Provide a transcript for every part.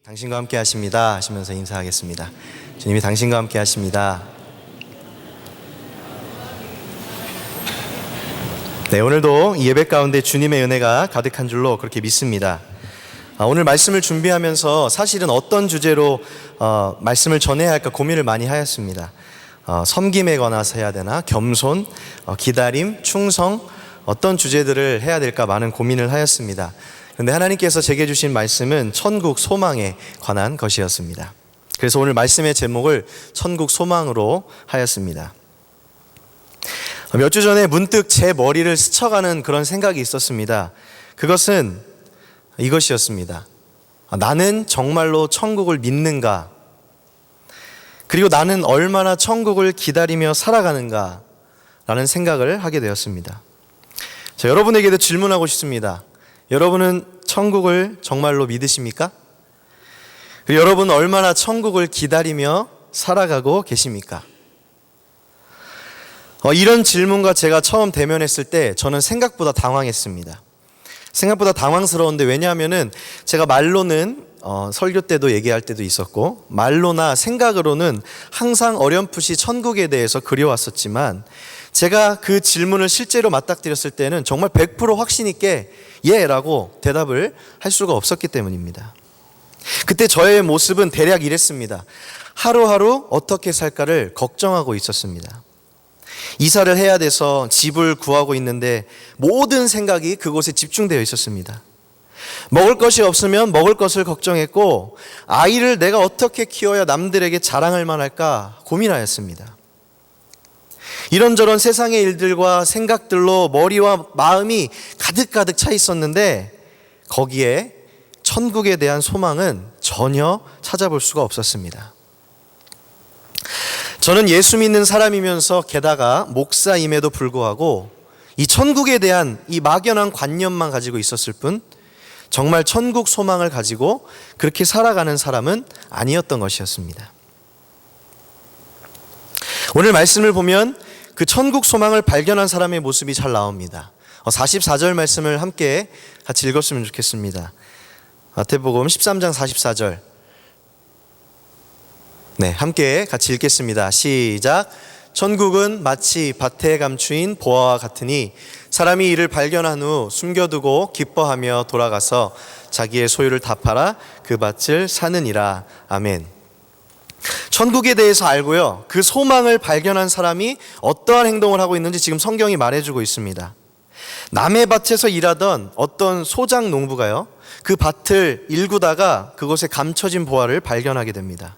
당신과 함께 하십니다 하시면서 인사하겠습니다. 주님이 당신과 함께 하십니다. 네, 오늘도 이 예배 가운데 주님의 은혜가 가득한 줄로 그렇게 믿습니다. 오늘 말씀을 준비하면서 사실은 어떤 주제로 말씀을 전해야 할까 고민을 많이 하였습니다. 섬김에 관해서 해야 되나, 겸손, 기다림, 충성, 어떤 주제들을 해야 될까 많은 고민을 하였습니다. 그런데 하나님께서 제게 주신 말씀은 천국 소망에 관한 것이었습니다. 그래서 오늘 말씀의 제목을 천국 소망으로 하였습니다. 몇 주 전에 문득 제 머리를 스쳐가는 그런 생각이 있었습니다. 그것은 이것이었습니다. 나는 정말로 천국을 믿는가? 그리고 나는 얼마나 천국을 기다리며 살아가는가? 라는 생각을 하게 되었습니다. 자, 여러분에게도 질문하고 싶습니다. 여러분은 천국을 정말로 믿으십니까? 그리고 여러분은 얼마나 천국을 기다리며 살아가고 계십니까? 이런 질문과 제가 처음 대면했을 때 저는 생각보다 당황했습니다. 생각보다 당황스러운데, 왜냐하면은 제가 말로는 설교 때도 얘기할 때도 있었고, 말로나 생각으로는 항상 어렴풋이 천국에 대해서 그려왔었지만, 제가 그 질문을 실제로 맞닥뜨렸을 때는 정말 100% 확신 있게 예 라고 대답을 할 수가 없었기 때문입니다. 그때 저의 모습은 대략 이랬습니다. 하루하루 어떻게 살까를 걱정하고 있었습니다. 이사를 해야 돼서 집을 구하고 있는데 모든 생각이 그곳에 집중되어 있었습니다. 먹을 것이 없으면 먹을 것을 걱정했고, 아이를 내가 어떻게 키워야 남들에게 자랑할 만할까 고민하였습니다. 이런저런 세상의 일들과 생각들로 머리와 마음이 가득가득 차 있었는데, 거기에 천국에 대한 소망은 전혀 찾아볼 수가 없었습니다. 저는 예수 믿는 사람이면서 게다가 목사임에도 불구하고 이 천국에 대한 이 막연한 관념만 가지고 있었을 뿐, 정말 천국 소망을 가지고 그렇게 살아가는 사람은 아니었던 것이었습니다. 오늘 말씀을 보면 그 천국 소망을 발견한 사람의 모습이 잘 나옵니다. 44절 말씀을 함께 같이 읽었으면 좋겠습니다. 마태복음 13장 44절. 네, 함께 같이 읽겠습니다. 시작. 천국은 마치 밭에 감추인 보화와 같으니 사람이 이를 발견한 후 숨겨두고 기뻐하며 돌아가서 자기의 소유를 다 팔아 그 밭을 사느니라. 아멘. 천국에 대해서 알고요, 그 소망을 발견한 사람이 어떠한 행동을 하고 있는지 지금 성경이 말해주고 있습니다. 남의 밭에서 일하던 어떤 소작 농부가요, 그 밭을 일구다가 그곳에 감춰진 보화를 발견하게 됩니다.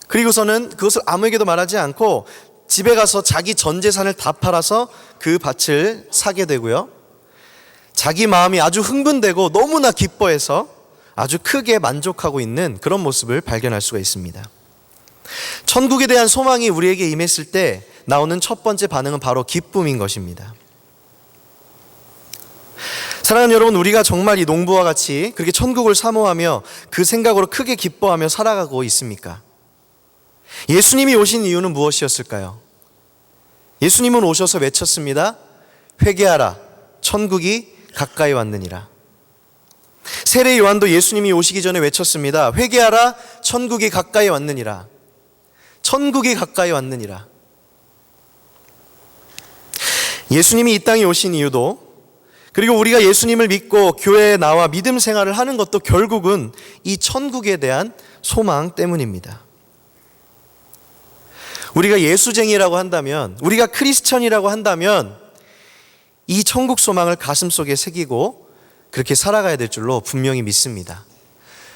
그리고서는 그것을 아무에게도 말하지 않고 집에 가서 자기 전 재산을 다 팔아서 그 밭을 사게 되고요, 자기 마음이 아주 흥분되고 너무나 기뻐해서 아주 크게 만족하고 있는 그런 모습을 발견할 수가 있습니다. 천국에 대한 소망이 우리에게 임했을 때 나오는 첫 번째 반응은 바로 기쁨인 것입니다. 사랑하는 여러분, 우리가 정말 이 농부와 같이 그렇게 천국을 사모하며 그 생각으로 크게 기뻐하며 살아가고 있습니까? 예수님이 오신 이유는 무엇이었을까요? 예수님은 오셔서 외쳤습니다. 회개하라, 천국이 가까이 왔느니라. 세례 요한도 예수님이 오시기 전에 외쳤습니다. 회개하라, 천국이 가까이 왔느니라. 천국이 가까이 왔느니라. 예수님이 이 땅에 오신 이유도, 그리고 우리가 예수님을 믿고 교회에 나와 믿음 생활을 하는 것도 결국은 이 천국에 대한 소망 때문입니다. 우리가 예수쟁이라고 한다면, 우리가 크리스천이라고 한다면 이 천국 소망을 가슴속에 새기고 그렇게 살아가야 될 줄로 분명히 믿습니다.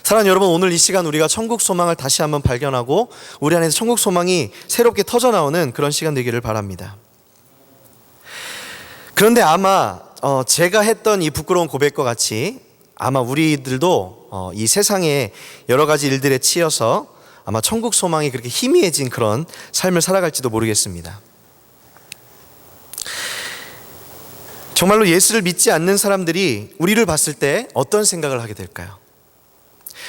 사랑하는 여러분, 오늘 이 시간 우리가 천국 소망을 다시 한번 발견하고 우리 안에서 천국 소망이 새롭게 터져나오는 그런 시간 되기를 바랍니다. 그런데 아마 제가 했던 이 부끄러운 고백과 같이 아마 우리들도 이 세상의 여러 가지 일들에 치여서 아마 천국 소망이 그렇게 희미해진 그런 삶을 살아갈지도 모르겠습니다. 정말로 예수를 믿지 않는 사람들이 우리를 봤을 때 어떤 생각을 하게 될까요?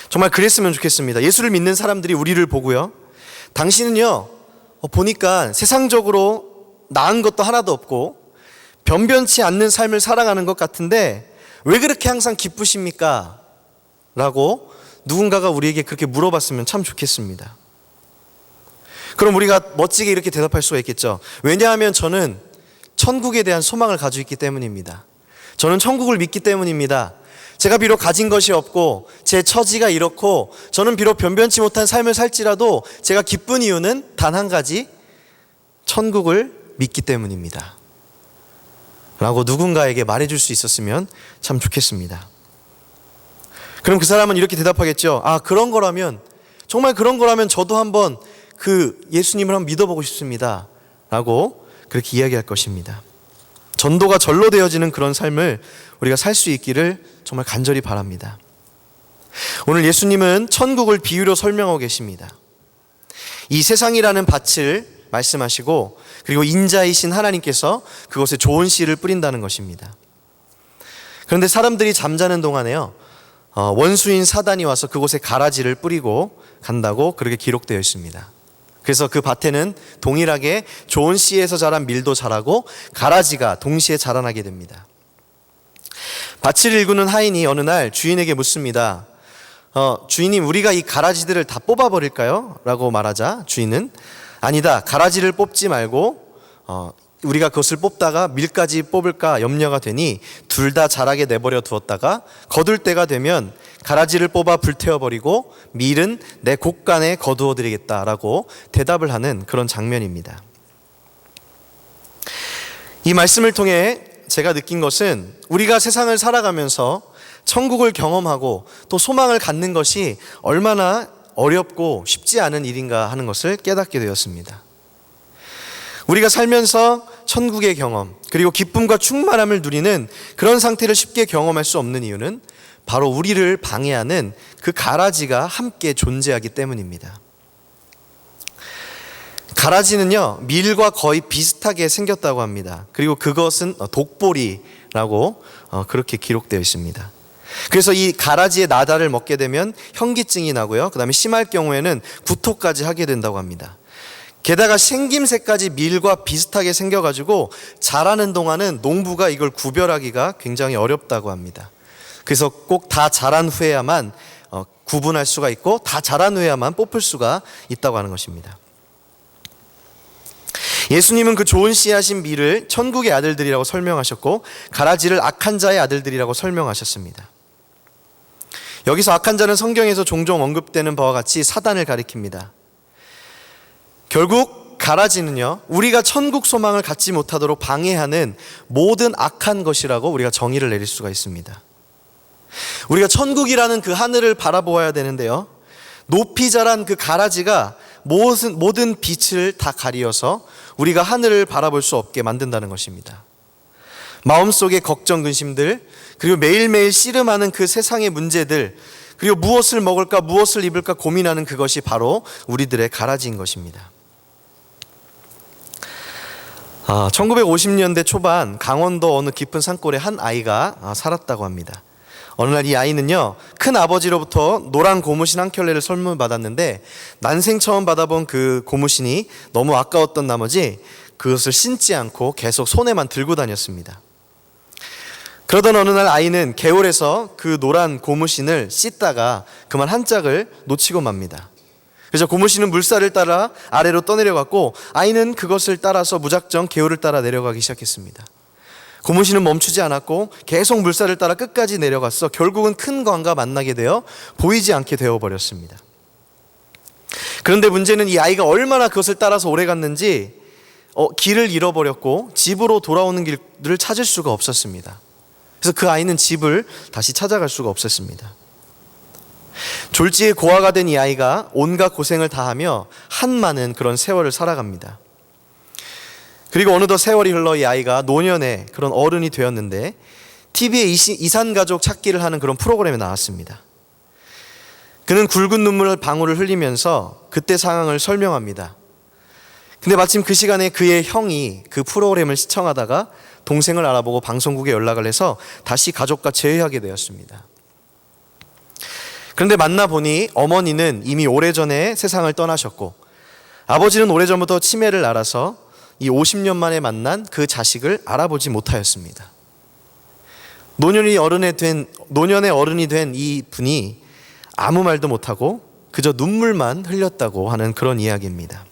정말 그랬으면 좋겠습니다. 예수를 믿는 사람들이 우리를 보고요, 당신은요 보니까 세상적으로 나은 것도 하나도 없고 변변치 않는 삶을 살아가는 것 같은데 왜 그렇게 항상 기쁘십니까? 라고 누군가가 우리에게 그렇게 물어봤으면 참 좋겠습니다. 그럼 우리가 멋지게 이렇게 대답할 수가 있겠죠. 왜냐하면 저는 천국에 대한 소망을 가지고 있기 때문입니다. 저는 천국을 믿기 때문입니다. 제가 비록 가진 것이 없고 제 처지가 이렇고 저는 비록 변변치 못한 삶을 살지라도 제가 기쁜 이유는 단 한 가지, 천국을 믿기 때문입니다. 라고 누군가에게 말해줄 수 있었으면 참 좋겠습니다. 그럼 그 사람은 이렇게 대답하겠죠. 그런 거라면, 정말 그런 거라면 저도 한번 그 예수님을 한번 믿어보고 싶습니다. 라고 그렇게 이야기할 것입니다. 전도가 절로 되어지는 그런 삶을 우리가 살 수 있기를 정말 간절히 바랍니다. 오늘 예수님은 천국을 비유로 설명하고 계십니다. 이 세상이라는 밭을 말씀하시고, 그리고 인자이신 하나님께서 그곳에 좋은 씨를 뿌린다는 것입니다. 그런데 사람들이 잠자는 동안에요, 원수인 사단이 와서 그곳에 가라지를 뿌리고 간다고 그렇게 기록되어 있습니다. 그래서 그 밭에는 동일하게 좋은 씨에서 자란 밀도 자라고 가라지가 동시에 자라나게 됩니다. 밭을 일구는 하인이 어느 날 주인에게 묻습니다. 주인님, 우리가 이 가라지들을 다 뽑아버릴까요? 라고 말하자 주인은 아니다, 가라지를 뽑지 말고 우리가 그것을 뽑다가 밀까지 뽑을까 염려가 되니 둘 다 자라게 내버려 두었다가 거둘 때가 되면 가라지를 뽑아 불태워버리고 밀은 내 곳간에 거두어 드리겠다라고 대답을 하는 그런 장면입니다. 이 말씀을 통해 제가 느낀 것은 우리가 세상을 살아가면서 천국을 경험하고 또 소망을 갖는 것이 얼마나 어렵고 쉽지 않은 일인가 하는 것을 깨닫게 되었습니다. 우리가 살면서 천국의 경험, 그리고 기쁨과 충만함을 누리는 그런 상태를 쉽게 경험할 수 없는 이유는 바로 우리를 방해하는 그 가라지가 함께 존재하기 때문입니다. 가라지는요, 밀과 거의 비슷하게 생겼다고 합니다. 그리고 그것은 독보리라고 그렇게 기록되어 있습니다. 그래서 이 가라지의 나다를 먹게 되면 현기증이 나고요, 그 다음에 심할 경우에는 구토까지 하게 된다고 합니다. 게다가 생김새까지 밀과 비슷하게 생겨가지고 자라는 동안은 농부가 이걸 구별하기가 굉장히 어렵다고 합니다. 그래서 꼭 다 자란 후에야만 구분할 수가 있고 다 자란 후에야만 뽑을 수가 있다고 하는 것입니다. 예수님은 그 좋은 씨앗인 밀을 천국의 아들들이라고 설명하셨고 가라지를 악한 자의 아들들이라고 설명하셨습니다. 여기서 악한 자는 성경에서 종종 언급되는 바와 같이 사단을 가리킵니다. 결국 가라지는요, 우리가 천국 소망을 갖지 못하도록 방해하는 모든 악한 것이라고 우리가 정의를 내릴 수가 있습니다. 우리가 천국이라는 그 하늘을 바라보아야 되는데요, 높이 자란 그 가라지가 모든 빛을 다 가리어서 우리가 하늘을 바라볼 수 없게 만든다는 것입니다. 마음속의 걱정, 근심들, 그리고 매일매일 씨름하는 그 세상의 문제들, 그리고 무엇을 먹을까 무엇을 입을까 고민하는 그것이 바로 우리들의 가라지인 것입니다. 1950년대 초반 강원도 어느 깊은 산골에 한 아이가 살았다고 합니다. 어느 날 이 아이는요, 큰 아버지로부터 노란 고무신 한 켤레를 선물받았는데 난생 처음 받아본 그 고무신이 너무 아까웠던 나머지 그것을 신지 않고 계속 손에만 들고 다녔습니다. 그러던 어느 날 아이는 개울에서 그 노란 고무신을 씻다가 그만 한 짝을 놓치고 맙니다. 그래서 고무신은 물살을 따라 아래로 떠내려갔고 아이는 그것을 따라서 무작정 개울을 따라 내려가기 시작했습니다. 고무신은 멈추지 않았고 계속 물살을 따라 끝까지 내려갔어 결국은 큰 강과 만나게 되어 보이지 않게 되어버렸습니다. 그런데 문제는 이 아이가 얼마나 그것을 따라서 오래 갔는지 길을 잃어버렸고 집으로 돌아오는 길을 찾을 수가 없었습니다. 그래서 그 아이는 집을 다시 찾아갈 수가 없었습니다. 졸지에 고아가 된 이 아이가 온갖 고생을 다하며 한많은 그런 세월을 살아갑니다. 그리고 어느덧 세월이 흘러 이 아이가 노년의 그런 어른이 되었는데 TV에 이산가족 찾기를 하는 그런 프로그램에 나왔습니다. 그는 굵은 눈물 방울을 흘리면서 그때 상황을 설명합니다. 근데 마침 그 시간에 그의 형이 그 프로그램을 시청하다가 동생을 알아보고 방송국에 연락을 해서 다시 가족과 재회하게 되었습니다. 그런데 만나보니 어머니는 이미 오래전에 세상을 떠나셨고 아버지는 오래전부터 치매를 앓아서 이 50년 만에 만난 그 자식을 알아보지 못하였습니다. 노년의 어른이 된 이 분이 아무 말도 못하고 그저 눈물만 흘렸다고 하는 그런 이야기입니다.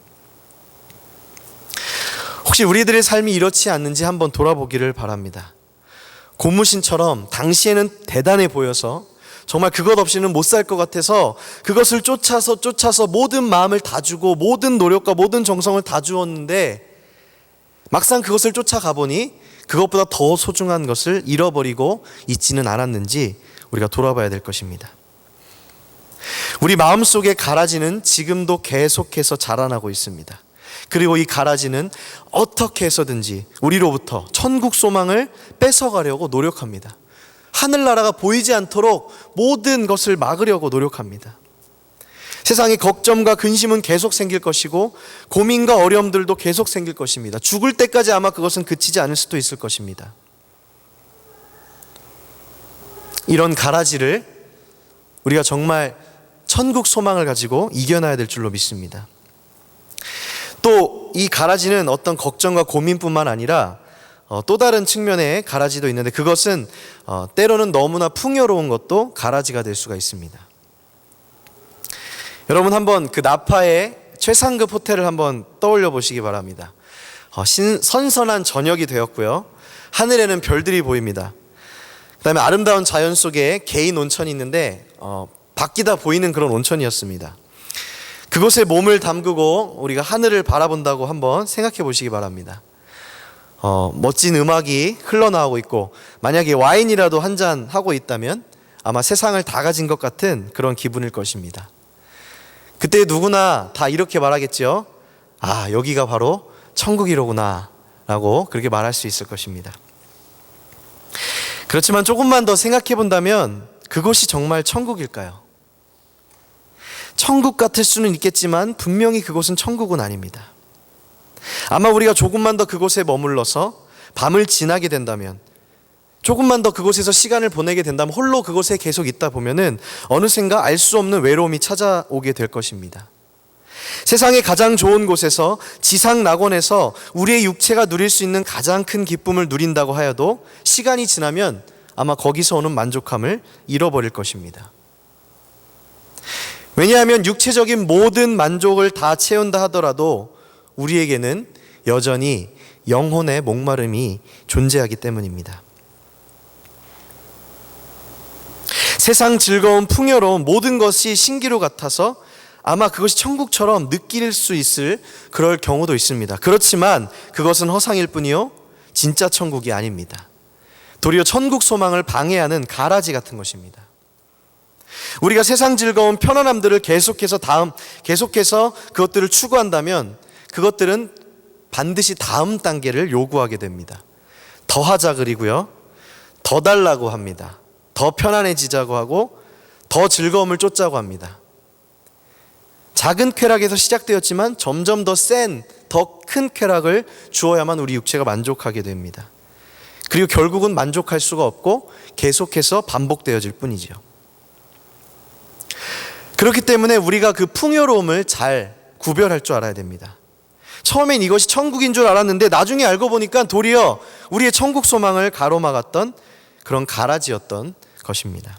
혹시 우리들의 삶이 이렇지 않는지 한번 돌아보기를 바랍니다. 고무신처럼 당시에는 대단해 보여서 정말 그것 없이는 못 살 것 같아서 그것을 쫓아서 모든 마음을 다 주고 모든 노력과 모든 정성을 다 주었는데 막상 그것을 쫓아가 보니 그것보다 더 소중한 것을 잃어버리고 있지는 않았는지 우리가 돌아봐야 될 것입니다. 우리 마음속의 가라지는 지금도 계속해서 자라나고 있습니다. 그리고 이 가라지는 어떻게 해서든지 우리로부터 천국 소망을 뺏어가려고 노력합니다. 하늘나라가 보이지 않도록 모든 것을 막으려고 노력합니다. 세상에 걱정과 근심은 계속 생길 것이고 고민과 어려움들도 계속 생길 것입니다. 죽을 때까지 아마 그것은 그치지 않을 수도 있을 것입니다. 이런 가라지를 우리가 정말 천국 소망을 가지고 이겨나야 될 줄로 믿습니다. 또 이 가라지는 어떤 걱정과 고민뿐만 아니라 또 다른 측면의 가라지도 있는데 그것은 때로는 너무나 풍요로운 것도 가라지가 될 수가 있습니다. 여러분 한번 그 나파의 최상급 호텔을 한번 떠올려 보시기 바랍니다. 선선한 저녁이 되었고요. 하늘에는 별들이 보입니다. 그 다음에 아름다운 자연 속에 개인 온천이 있는데 밖이다 보이는 그런 온천이었습니다. 그곳에 몸을 담그고 우리가 하늘을 바라본다고 한번 생각해 보시기 바랍니다. 멋진 음악이 흘러나오고 있고 만약에 와인이라도 한 잔 하고 있다면 아마 세상을 다 가진 것 같은 그런 기분일 것입니다. 그때 누구나 다 이렇게 말하겠죠. 아, 여기가 바로 천국이로구나 라고 그렇게 말할 수 있을 것입니다. 그렇지만 조금만 더 생각해 본다면 그곳이 정말 천국일까요? 천국 같을 수는 있겠지만 분명히 그곳은 천국은 아닙니다. 아마 우리가 조금만 더 그곳에 머물러서 밤을 지나게 된다면, 조금만 더 그곳에서 시간을 보내게 된다면 홀로 그곳에 계속 있다 보면은 어느샌가 알 수 없는 외로움이 찾아오게 될 것입니다. 세상의 가장 좋은 곳에서 지상 낙원에서 우리의 육체가 누릴 수 있는 가장 큰 기쁨을 누린다고 하여도 시간이 지나면 아마 거기서 오는 만족함을 잃어버릴 것입니다. 왜냐하면 육체적인 모든 만족을 다 채운다 하더라도 우리에게는 여전히 영혼의 목마름이 존재하기 때문입니다. 세상 즐거움, 풍요로움 모든 것이 신기루 같아서 아마 그것이 천국처럼 느낄 수 있을 그럴 경우도 있습니다. 그렇지만 그것은 허상일 뿐이요 진짜 천국이 아닙니다. 도리어 천국 소망을 방해하는 가라지 같은 것입니다. 우리가 세상 즐거움, 편안함들을 계속해서 그것들을 추구한다면 그것들은 반드시 다음 단계를 요구하게 됩니다. 더 하자 그리고요, 더 달라고 합니다. 더 편안해지자고 하고 더 즐거움을 쫓자고 합니다. 작은 쾌락에서 시작되었지만 점점 더 센, 더 큰 쾌락을 주어야만 우리 육체가 만족하게 됩니다. 그리고 결국은 만족할 수가 없고 계속해서 반복되어질 뿐이죠. 그렇기 때문에 우리가 그 풍요로움을 잘 구별할 줄 알아야 됩니다. 처음엔 이것이 천국인 줄 알았는데 나중에 알고 보니까 도리어 우리의 천국 소망을 가로막았던 그런 가라지였던 것입니다.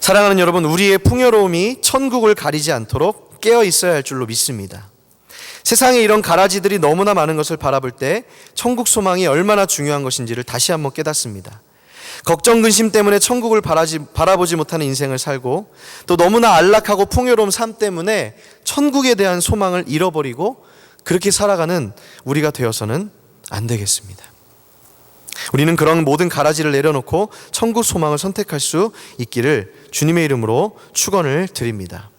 사랑하는 여러분, 우리의 풍요로움이 천국을 가리지 않도록 깨어 있어야 할 줄로 믿습니다. 세상에 이런 가라지들이 너무나 많은 것을 바라볼 때 천국 소망이 얼마나 중요한 것인지를 다시 한번 깨닫습니다. 걱정, 근심 때문에 천국을 바라보지 못하는 인생을 살고 또 너무나 안락하고 풍요로운 삶 때문에 천국에 대한 소망을 잃어버리고 그렇게 살아가는 우리가 되어서는 안 되겠습니다. 우리는 그런 모든 가라지를 내려놓고 천국 소망을 선택할 수 있기를 주님의 이름으로 축원을 드립니다.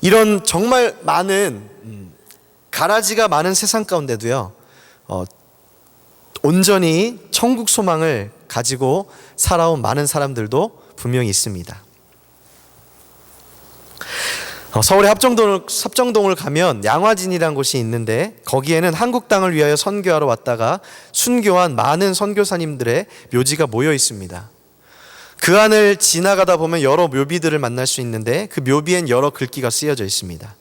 이런 정말 많은 가라지가 많은 세상 가운데도요, 온전히 천국 소망을 가지고 살아온 많은 사람들도 분명히 있습니다. 서울의 합정동을 가면 양화진이라는 곳이 있는데 거기에는 한국 땅을 위하여 선교하러 왔다가 순교한 많은 선교사님들의 묘지가 모여 있습니다. 그 안을 지나가다 보면 여러 묘비들을 만날 수 있는데 그 묘비엔 여러 글귀가 쓰여져 있습니다.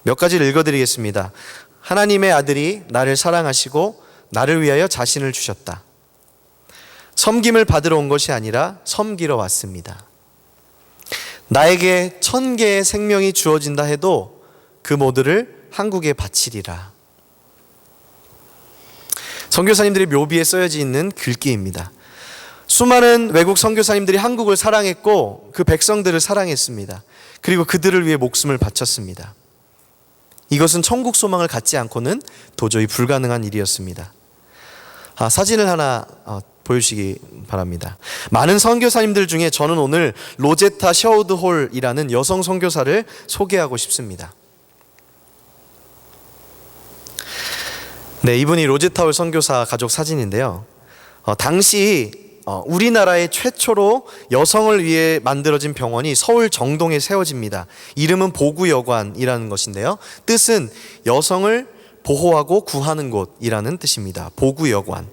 몇 가지를 읽어드리겠습니다. 하나님의 아들이 나를 사랑하시고 나를 위하여 자신을 주셨다. 섬김을 받으러 온 것이 아니라 섬기러 왔습니다. 나에게 1000개의 생명이 주어진다 해도 그 모두를 한국에 바치리라. 선교사님들의 묘비에 써여져 있는 글귀입니다. 수많은 외국 선교사님들이 한국을 사랑했고 그 백성들을 사랑했습니다. 그리고 그들을 위해 목숨을 바쳤습니다. 이것은 천국 소망을 갖지 않고는 도저히 불가능한 일이었습니다. 사진을 하나 보여주시기 바랍니다. 많은 선교사님들 중에 저는 오늘 로제타 셔우드 홀이라는 여성 선교사를 소개하고 싶습니다. 네, 이분이 로제타 홀 선교사 가족 사진인데요. 당시 우리나라의 최초로 여성을 위해 만들어진 병원이 서울 정동에 세워집니다. 이름은 보구여관이라는 것인데요. 뜻은 여성을 보호하고 구하는 곳이라는 뜻입니다. 보구여관.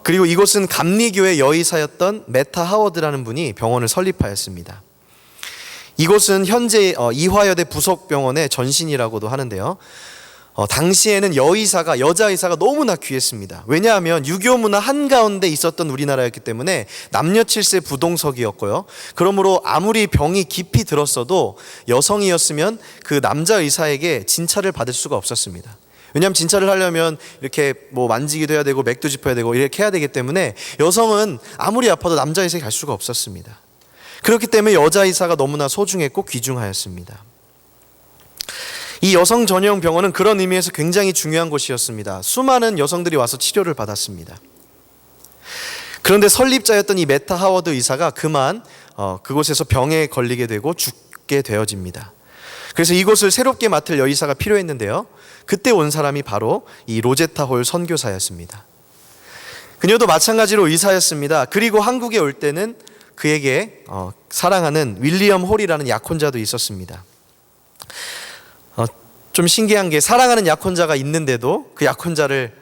그리고 이곳은 감리교의 여의사였던 메타 하워드라는 분이 병원을 설립하였습니다. 이곳은 현재 이화여대 부속병원의 전신이라고도 하는데요. 당시에는 여자 의사가 너무나 귀했습니다. 왜냐하면 유교 문화 한가운데 있었던 우리나라였기 때문에 남녀 칠세 부동석이었고요. 그러므로 아무리 병이 깊이 들었어도 여성이었으면 그 남자 의사에게 진찰을 받을 수가 없었습니다. 왜냐하면 진찰을 하려면 이렇게 만지기도 해야 되고 맥도 짚어야 되고 이렇게 해야 되기 때문에 여성은 아무리 아파도 남자 의사에 갈 수가 없었습니다. 그렇기 때문에 여자 의사가 너무나 소중했고 귀중하였습니다. 이 여성 전용 병원은 그런 의미에서 굉장히 중요한 곳이었습니다. 수많은 여성들이 와서 치료를 받았습니다. 그런데 설립자였던 이 메타 하워드 의사가 그만 그곳에서 병에 걸리게 되고 죽게 되어집니다. 그래서 이곳을 새롭게 맡을 여의사가 필요했는데요. 그때 온 사람이 바로 이 로제타 홀 선교사였습니다. 그녀도 마찬가지로 의사였습니다. 그리고 한국에 올 때는 그에게 사랑하는 윌리엄 홀이라는 약혼자도 있었습니다. 좀 신기한 게 사랑하는 약혼자가 있는데도 그 약혼자를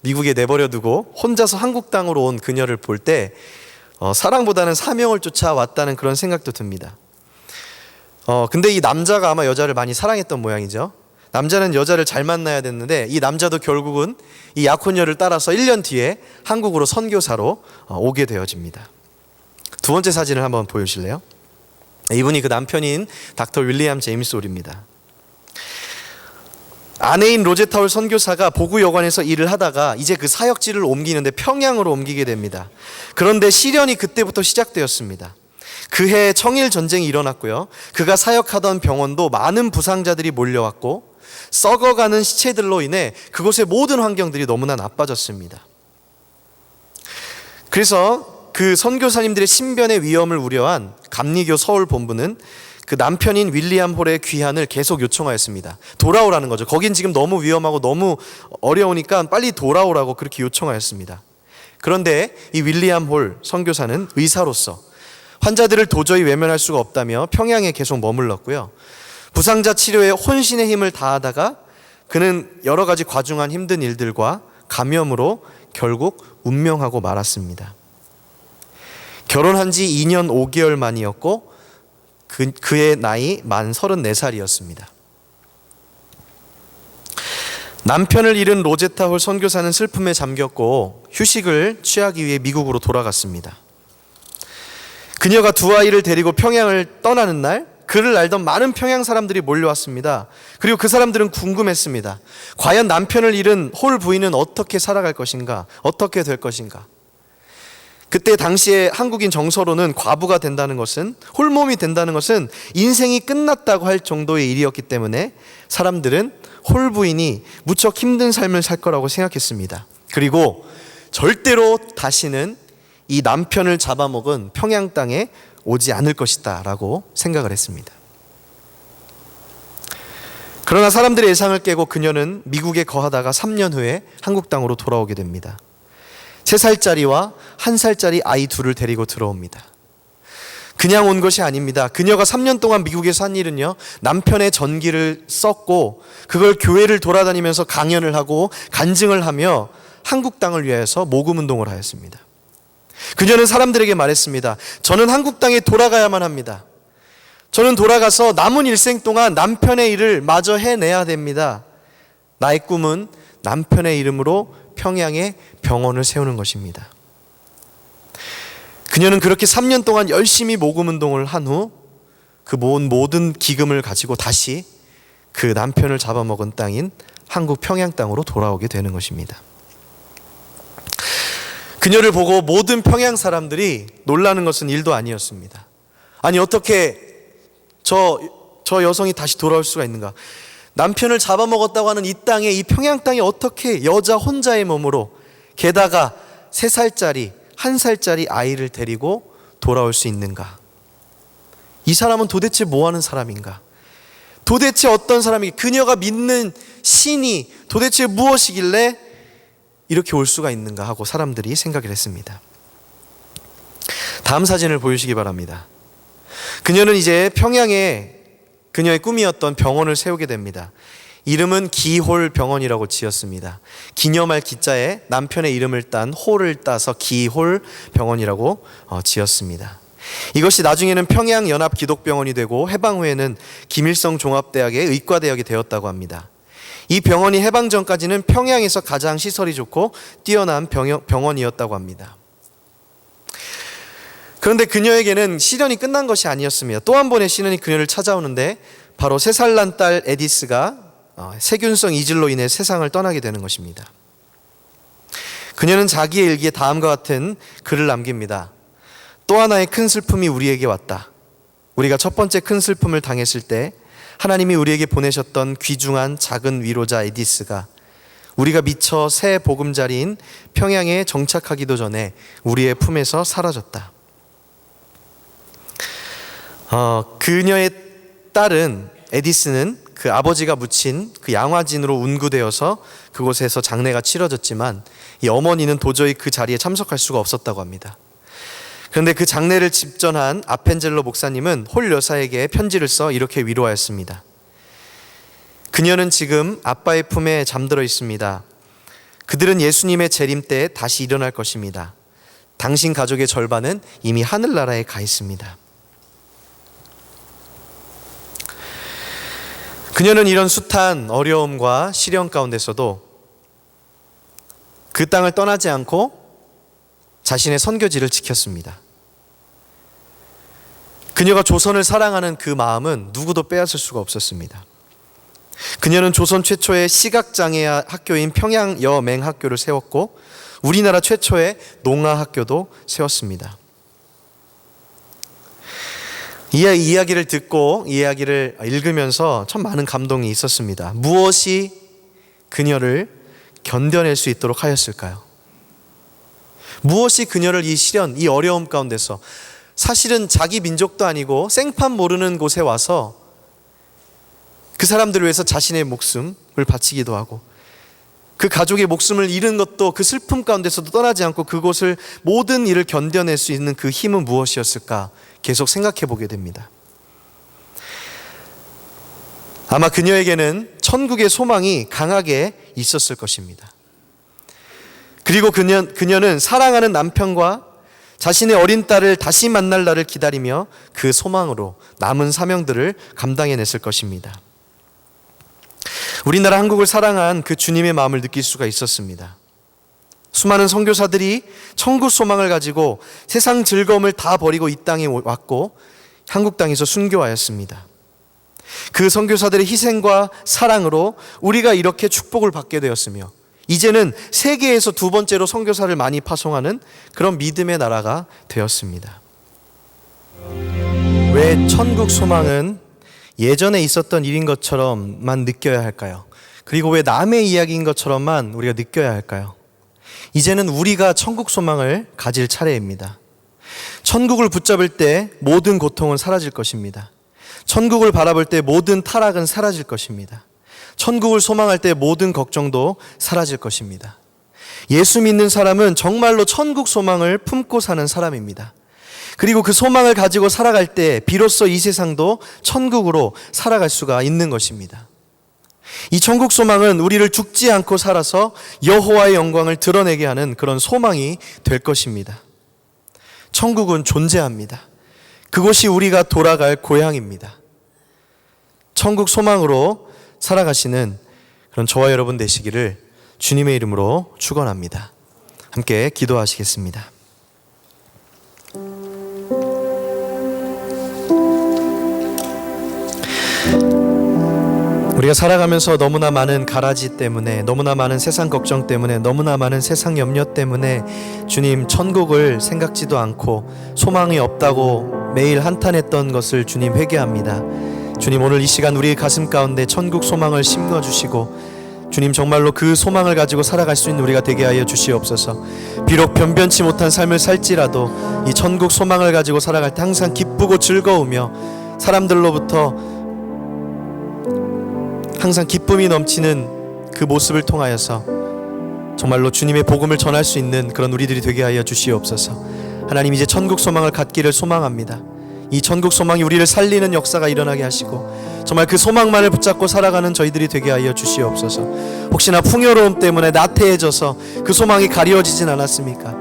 미국에 내버려 두고 혼자서 한국 땅으로 온 그녀를 볼 때 사랑보다는 사명을 쫓아왔다는 그런 생각도 듭니다. 근데 이 남자가 아마 여자를 많이 사랑했던 모양이죠. 남자는 여자를 잘 만나야 됐는데 이 남자도 결국은 이 약혼녀를 따라서 1년 뒤에 한국으로 선교사로 오게 되어집니다. 두 번째 사진을 한번 보여주실래요? 이분이 그 남편인 닥터 윌리엄 제임스 홀입니다. 아내인 로제타 홀 선교사가 보구여관에서 일을 하다가 이제 그 사역지를 옮기는데 평양으로 옮기게 됩니다. 그런데 시련이 그때부터 시작되었습니다. 그해 청일 전쟁이 일어났고요. 그가 사역하던 병원도 많은 부상자들이 몰려왔고 썩어가는 시체들로 인해 그곳의 모든 환경들이 너무나 나빠졌습니다. 그래서 그 선교사님들의 신변의 위험을 우려한 감리교 서울 본부는 그 남편인 윌리엄 홀의 귀환을 계속 요청하였습니다. 돌아오라는 거죠. 거긴 지금 너무 위험하고 너무 어려우니까 빨리 돌아오라고 그렇게 요청하였습니다. 그런데 이 윌리엄 홀 선교사는 의사로서 환자들을 도저히 외면할 수가 없다며 평양에 계속 머물렀고요. 부상자 치료에 혼신의 힘을 다하다가 그는 여러 가지 과중한 힘든 일들과 감염으로 결국 운명하고 말았습니다. 결혼한 지 2년 5개월 만이었고 그의 나이 만 34살이었습니다. 남편을 잃은 로제타 홀 선교사는 슬픔에 잠겼고 휴식을 취하기 위해 미국으로 돌아갔습니다. 그녀가 두 아이를 데리고 평양을 떠나는 날 그를 알던 많은 평양 사람들이 몰려왔습니다. 그리고 그 사람들은 궁금했습니다. 과연 남편을 잃은 홀 부인은 어떻게 살아갈 것인가? 어떻게 될 것인가? 그때 당시에 한국인 정서로는 과부가 된다는 것은, 홀몸이 된다는 것은 인생이 끝났다고 할 정도의 일이었기 때문에 사람들은 홀 부인이 무척 힘든 삶을 살 거라고 생각했습니다. 그리고 절대로 다시는 이 남편을 잡아먹은 평양 땅에 오지 않을 것이다 라고 생각을 했습니다. 그러나 사람들의 예상을 깨고 그녀는 미국에 거하다가 3년 후에 한국 땅으로 돌아오게 됩니다. 3살짜리와 1살짜리 아이 둘을 데리고 들어옵니다. 그냥 온 것이 아닙니다. 그녀가 3년 동안 미국에서 한 일은요, 남편의 전기를 썼고 그걸 교회를 돌아다니면서 강연을 하고 간증을 하며 한국 땅을 위해서 모금 운동을 하였습니다. 그녀는 사람들에게 말했습니다. 저는 한국 땅에 돌아가야만 합니다. 저는 돌아가서 남은 일생 동안 남편의 일을 마저 해내야 됩니다. 나의 꿈은 남편의 이름으로 평양에 병원을 세우는 것입니다. 그녀는 그렇게 3년 동안 열심히 모금 운동을 한 후 그 모은 모든 기금을 가지고 다시 그 남편을 잡아먹은 땅인 한국 평양 땅으로 돌아오게 되는 것입니다. 그녀를 보고 모든 평양 사람들이 놀라는 것은 일도 아니었습니다. 아니, 어떻게 저 여성이 다시 돌아올 수가 있는가? 남편을 잡아먹었다고 하는 이 땅에, 이 평양 땅에 어떻게 여자 혼자의 몸으로, 게다가 3살짜리, 1살짜리 아이를 데리고 돌아올 수 있는가? 이 사람은 도대체 뭐 하는 사람인가? 도대체 어떤 사람이, 그녀가 믿는 신이 도대체 무엇이길래 이렇게 올 수가 있는가 하고 사람들이 생각을 했습니다. 다음 사진을 보여주시기 바랍니다. 그녀는 이제 평양에 그녀의 꿈이었던 병원을 세우게 됩니다. 이름은 기홀 병원이라고 지었습니다. 기념할 기자에 남편의 이름을 딴 홀을 따서 기홀 병원이라고 지었습니다. 이것이 나중에는 평양연합기독병원이 되고 해방 후에는 김일성 종합대학의 의과대학이 되었다고 합니다. 이 병원이 해방 전까지는 평양에서 가장 시설이 좋고 뛰어난 병원이었다고 합니다. 그런데 그녀에게는 시련이 끝난 것이 아니었습니다. 또 한 번의 시련이 그녀를 찾아오는데 바로 3살 난 딸 에디스가 세균성 이질로 인해 세상을 떠나게 되는 것입니다. 그녀는 자기의 일기에 다음과 같은 글을 남깁니다. 또 하나의 큰 슬픔이 우리에게 왔다. 우리가 첫 번째 큰 슬픔을 당했을 때 하나님이 우리에게 보내셨던 귀중한 작은 위로자 에디스가 우리가 미처 새 보금자리인 평양에 정착하기도 전에 우리의 품에서 사라졌다. 그녀의 딸은 에디스는 그 아버지가 묻힌 그 양화진으로 운구되어서 그곳에서 장례가 치러졌지만 이 어머니는 도저히 그 자리에 참석할 수가 없었다고 합니다. 그런데 그 장례를 집전한 아펜젤로 목사님은 홀 여사에게 편지를 써 이렇게 위로하였습니다. 그녀는 지금 아빠의 품에 잠들어 있습니다. 그들은 예수님의 재림 때에 다시 일어날 것입니다. 당신 가족의 절반은 이미 하늘나라에 가 있습니다. 그녀는 이런 숱한 어려움과 시련 가운데서도 그 땅을 떠나지 않고 자신의 선교지를 지켰습니다. 그녀가 조선을 사랑하는 그 마음은 누구도 빼앗을 수가 없었습니다. 그녀는 조선 최초의 시각장애 학교인 평양여맹학교를 세웠고 우리나라 최초의 농아학교도 세웠습니다. 이 이야기를 듣고 이 이야기를 읽으면서 참 많은 감동이 있었습니다. 무엇이 그녀를 견뎌낼 수 있도록 하였을까요? 무엇이 그녀를 이 시련, 이 어려움 가운데서, 사실은 자기 민족도 아니고 생판 모르는 곳에 와서 그 사람들을 위해서 자신의 목숨을 바치기도 하고 그 가족의 목숨을 잃은 것도 그 슬픔 가운데서도 떠나지 않고 그곳을 모든 일을 견뎌낼 수 있는 그 힘은 무엇이었을까 계속 생각해 보게 됩니다. 아마 그녀에게는 천국의 소망이 강하게 있었을 것입니다. 그리고 그녀는 사랑하는 남편과 자신의 어린 딸을 다시 만날 날을 기다리며 그 소망으로 남은 사명들을 감당해냈을 것입니다. 우리나라 한국을 사랑한 그 주님의 마음을 느낄 수가 있었습니다. 수많은 선교사들이 천국 소망을 가지고 세상 즐거움을 다 버리고 이 땅에 왔고 한국 땅에서 순교하였습니다. 그 선교사들의 희생과 사랑으로 우리가 이렇게 축복을 받게 되었으며 이제는 세계에서 2번째로 선교사를 많이 파송하는 그런 믿음의 나라가 되었습니다. 왜 천국 소망은 예전에 있었던 일인 것처럼만 느껴야 할까요? 그리고 왜 남의 이야기인 것처럼만 우리가 느껴야 할까요? 이제는 우리가 천국 소망을 가질 차례입니다. 천국을 붙잡을 때 모든 고통은 사라질 것입니다. 천국을 바라볼 때 모든 타락은 사라질 것입니다. 천국을 소망할 때 모든 걱정도 사라질 것입니다. 예수 믿는 사람은 정말로 천국 소망을 품고 사는 사람입니다. 그리고 그 소망을 가지고 살아갈 때 비로소 이 세상도 천국으로 살아갈 수가 있는 것입니다. 이 천국 소망은 우리를 죽지 않고 살아서 여호와의 영광을 드러내게 하는 그런 소망이 될 것입니다. 천국은 존재합니다. 그곳이 우리가 돌아갈 고향입니다. 천국 소망으로 살아가시는 그런 저와 여러분 되시기를 주님의 이름으로 축원합니다. 함께 기도하시겠습니다. 우리가 살아가면서 너무나 많은 가라지 때문에, 너무나 많은 세상 걱정 때문에, 너무나 많은 세상 염려 때문에 주님 천국을 생각지도 않고 소망이 없다고 매일 한탄했던 것을 주님 회개합니다. 주님, 오늘 이 시간 우리의 가슴 가운데 천국 소망을 심어주시고 주님, 정말로 그 소망을 가지고 살아갈 수 있는 우리가 되게 하여 주시옵소서. 비록 변변치 못한 삶을 살지라도 이 천국 소망을 가지고 살아갈 때 항상 기쁘고 즐거우며 사람들로부터 항상 기쁨이 넘치는 그 모습을 통하여서 정말로 주님의 복음을 전할 수 있는 그런 우리들이 되게 하여 주시옵소서. 하나님, 이제 천국 소망을 갖기를 소망합니다. 이 천국 소망이 우리를 살리는 역사가 일어나게 하시고 정말 그 소망만을 붙잡고 살아가는 저희들이 되게 하여 주시옵소서. 혹시나 풍요로움 때문에 나태해져서 그 소망이 가려지진 않았습니까?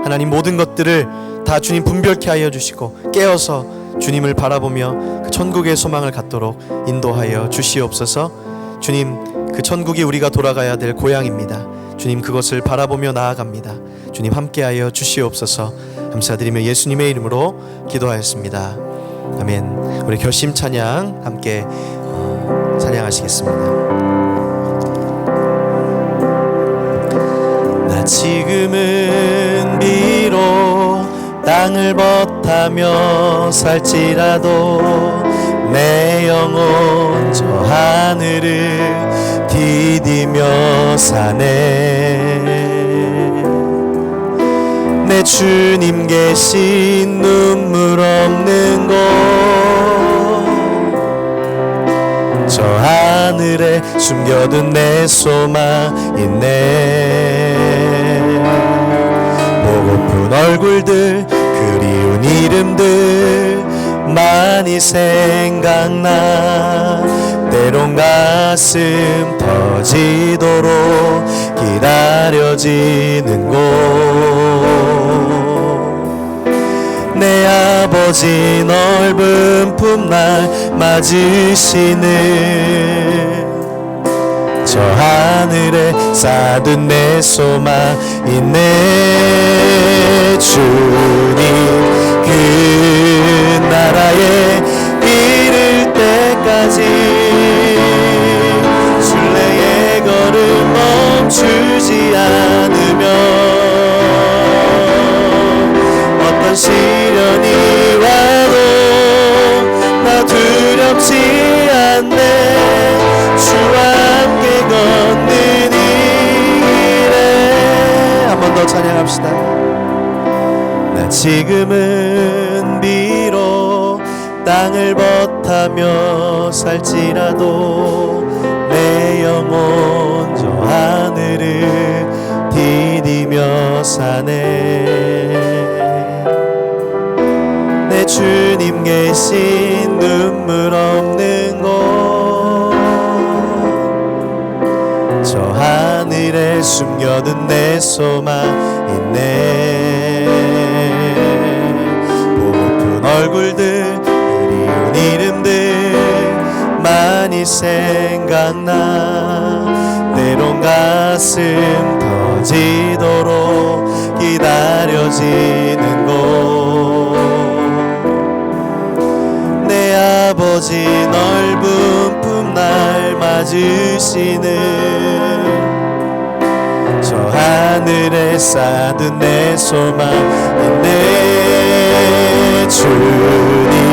하나님, 모든 것들을 다 주님 분별케 하여 주시고 깨어서 주님을 바라보며 그 천국의 소망을 갖도록 인도하여 주시옵소서. 주님, 그 천국이 우리가 돌아가야 될 고향입니다. 주님, 그것을 바라보며 나아갑니다. 주님, 함께하여 주시옵소서. 감사드리며 예수님의 이름으로 기도하였습니다. 아멘. 우리 결심 찬양 함께 찬양하시겠습니다. 나 지금은 비록 땅을 벗하며 살지라도 내 영혼 저 하늘을 디디며 사네. 내 주님 계신 눈물 없는 곳 저 하늘에 숨겨둔 내 소망 있네. 보고픈 얼굴들 그리운 이름들 많이 생각나. 때론 가슴 터지도록 기다려지는 곳 내 아버지 넓은 품날 맞으시는 저 하늘에 쌓아둔 내 소망 있네. 주님 그 나라에 이를 때까지 순례의 걸음 멈추지 않으면 어떤 시련이 와도 나 두렵지 않네. 주와 함께 걷는 이 길에 한 번 더 찬양합시다. 나 지금은 비록 땅을 벗하며 살지라도 내 영혼 저 하늘을 디디며 사네. 내 주님 계신 눈물 없는 곳 저 하늘에 숨겨둔 내 소망 있네. 보고픈 얼굴들 그리운 이름들 많이 생각나. 때론 가슴 터지도록 기다려지는 곳 내 아버지 넓은 품날 맞으시는 저 하늘에 쌓아둔 내 소망 있네. 주님